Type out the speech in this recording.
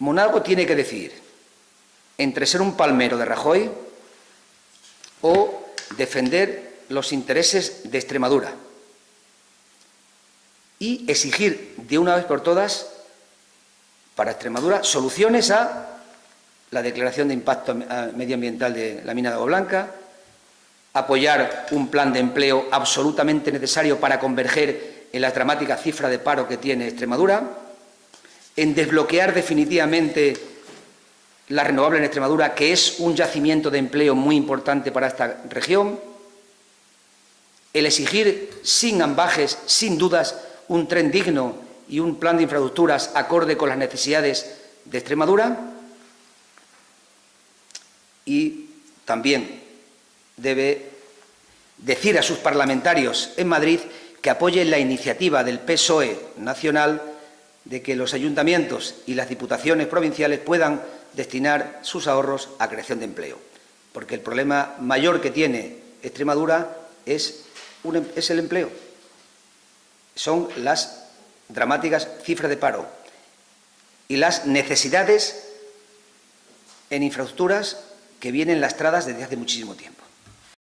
Monalvo tiene que decidir entre ser un palmero de Rajoy o defender los intereses de Extremadura y exigir de una vez por todas para Extremadura soluciones a la declaración de impacto medioambiental de la mina de Agua Blanca, apoyar un plan de empleo absolutamente necesario para converger en la dramática cifra de paro que tiene Extremadura, en desbloquear definitivamente la renovable en Extremadura, que es un yacimiento de empleo muy importante para esta región, el exigir sin ambages, sin dudas, un tren digno y un plan de infraestructuras acorde con las necesidades de Extremadura, y también debe decir a sus parlamentarios en Madrid que apoyen la iniciativa del PSOE nacional de que los ayuntamientos y las diputaciones provinciales puedan destinar sus ahorros a creación de empleo, porque el problema mayor que tiene Extremadura es el empleo. Son las dramáticas cifras de paro y las necesidades en infraestructuras que vienen lastradas desde hace muchísimo tiempo.